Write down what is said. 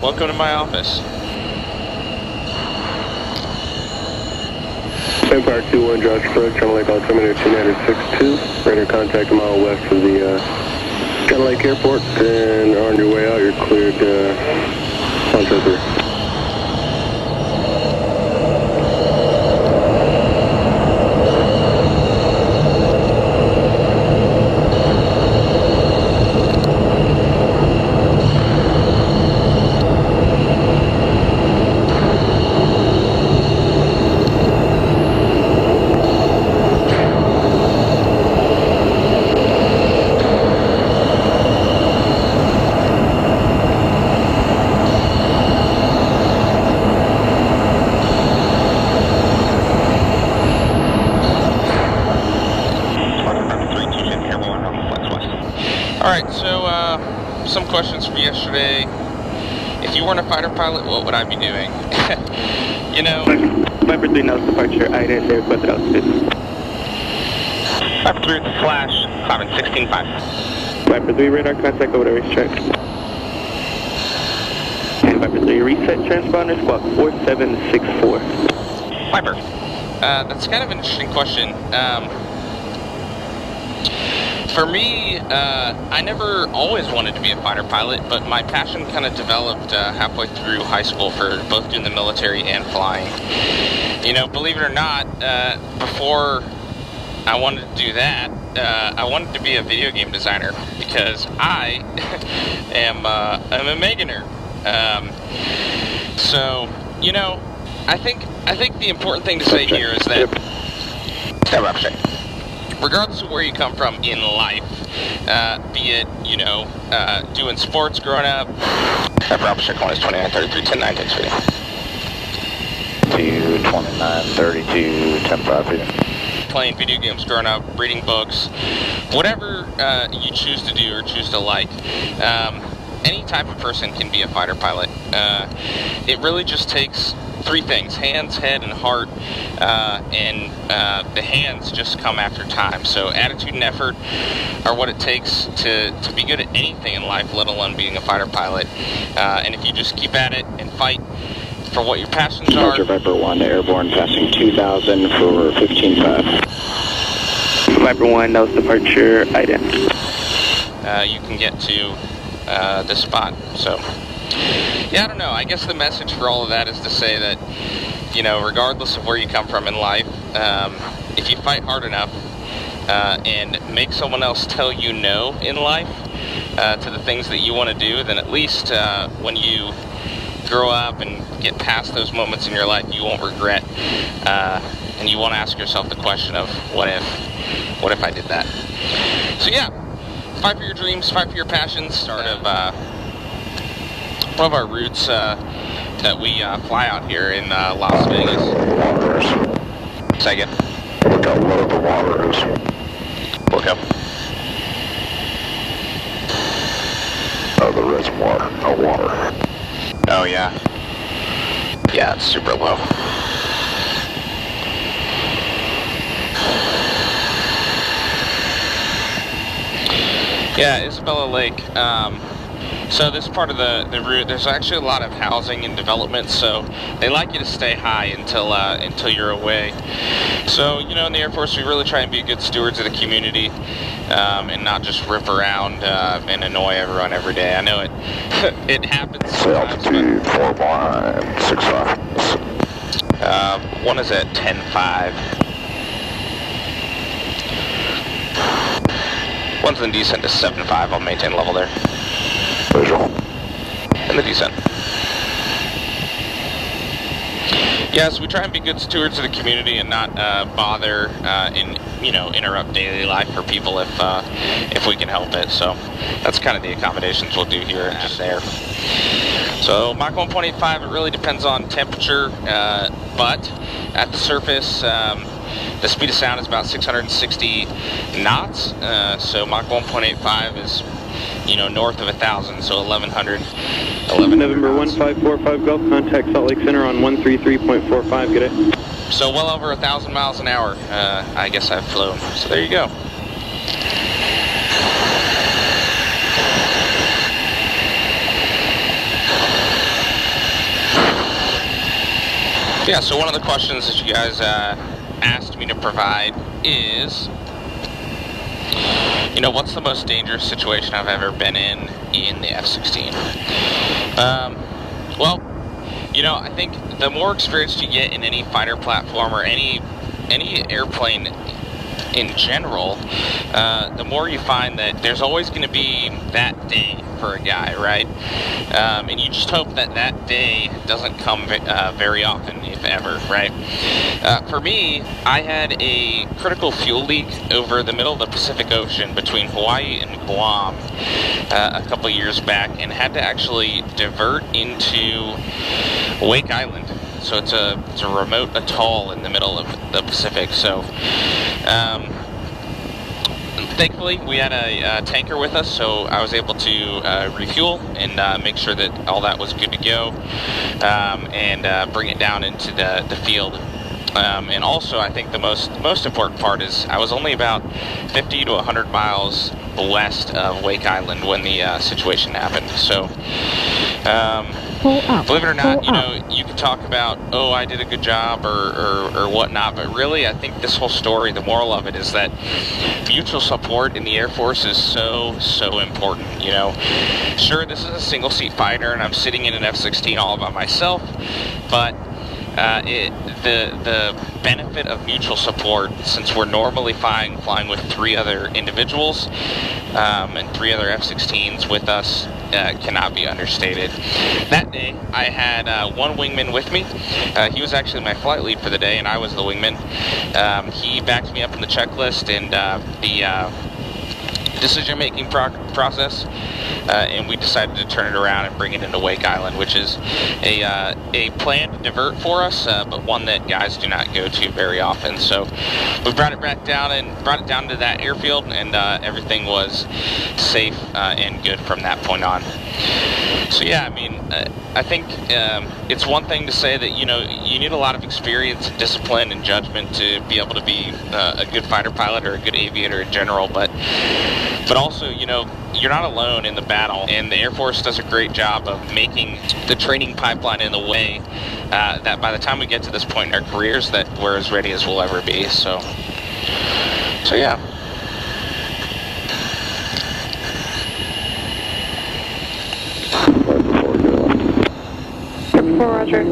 Welcome to my office. Empire 2-1, Josh Approach, Channel Lake altimeter 2962. Radar contact a mile west of the Channel Lake Airport, and on your way out, you're cleared Poncho 3. Alright, so, some questions from yesterday. If you weren't a fighter pilot, what would I be doing? You know... Viper 3 nose departure, ident aircraft altitude. Viper 3 with the flash, climbing 16.5. Viper 3 radar contact over the racetrack. And Viper 3 reset transponder, squawk 4764. Viper. That's kind of an interesting question. For me, I never always wanted to be a fighter pilot, but my passion kind of developed halfway through high school for both doing the military and flying. You know, believe it or not, before I wanted to do that, I wanted to be a video game designer because I am I'm a mega nerd. So, you know, I think the important thing to say here is that regardless of where you come from in life, be it, you know, doing sports growing up. Route check one is 2932, 10-9, takes reading. 2932, 10-5, playing video games growing up, reading books, whatever you choose to do or choose to like. Any type of person can be a fighter pilot. It really just takes three things: hands, head, and heart. And the hands just come after time. So attitude and effort are what it takes to be good at anything in life, let alone being a fighter pilot. And if you just keep at it and fight for what your passions are. Departure Viper 1 airborne, passing 2000 for 15.5. Viper 1 nose departure, ident. You can get to this spot. So yeah, I don't know. I guess the message for all of that is to say that, you know, regardless of where you come from in life, if you fight hard enough and make someone else tell you no in life to the things that you want to do, then at least when you grow up and get past those moments in your life, you won't regret, and you won't ask yourself the question of what if I did that. So yeah, fight for your dreams, fight for your passions. Start of one of our routes that we fly out here in Las Vegas. Second. Look out where the water is. Look up. The reservoir, no water. Oh yeah. Yeah, it's super low. Yeah, Isabella Lake. So this part of the route, there's actually a lot of housing and development, so they like you to stay high until you're away. So, you know, in the Air Force, we really try and be good stewards of the community, and not just rip around and annoy everyone every day. I know it it happens. Altitude 4.65. One is at 10.5. One's in descent to 7.5. I'll maintain level there. Visual. In the descent. Yeah, so we try and be good stewards of the community and not bother and, you know, interrupt daily life for people if we can help it. So that's kind of the accommodations we'll do here and just there. So Mach 1.85, it really depends on temperature, but at the surface, the speed of sound is about 660 knots. So Mach 1.85 is, you know, north of 1,000, so 1,100. November 1545 Gulf, contact Salt Lake Center on 133.45, good day. So well over 1,000 miles an hour, I guess I've flown. So there you go. Yeah, so one of the questions that you guys asked me to provide is, you know, what's the most dangerous situation I've ever been in the F-16? Well, you know, I think the more experience you get in any fighter platform or any airplane in general, the more you find that there's always going to be that day for a guy, right? And you just hope that that day doesn't come very often, if ever, right? For me, I had a critical fuel leak over the middle of the Pacific Ocean between Hawaii and Guam a couple years back, and had to actually divert into Wake Island. So it's a remote atoll in the middle of the Pacific. So thankfully we had a tanker with us, so I was able to refuel and make sure that all that was good to go, and bring it down into the field. And also, I think the most important part is I was only about 50 to 100 miles west of Wake Island when the situation happened. So, believe it or not, you know, you can talk about, oh, I did a good job or whatnot, but really, I think this whole story, the moral of it is that mutual support in the Air Force is so important. You know, sure, this is a single-seat fighter, and I'm sitting in an F-16 all by myself, but the benefit of mutual support, since we're normally flying with 3 other individuals and 3 other F-16s with us, cannot be understated. That day, I had one wingman with me. He was actually my flight lead for the day, and I was the wingman. He backed me up in the checklist and the decision-making process, and we decided to turn it around and bring it into Wake Island, which is a planned divert for us, but one that guys do not go to very often. So we brought it back down and brought it down to that airfield, and everything was safe and good from that point on. So yeah, I mean, I think it's one thing to say that, you know, you need a lot of experience, discipline, and judgment to be able to be a good fighter pilot or a good aviator in general, but also, you know, you're not alone in the battle, and the Air Force does a great job of making the training pipeline in the way that by the time we get to this point in our careers, that we're as ready as we'll ever be. So yeah. Roger.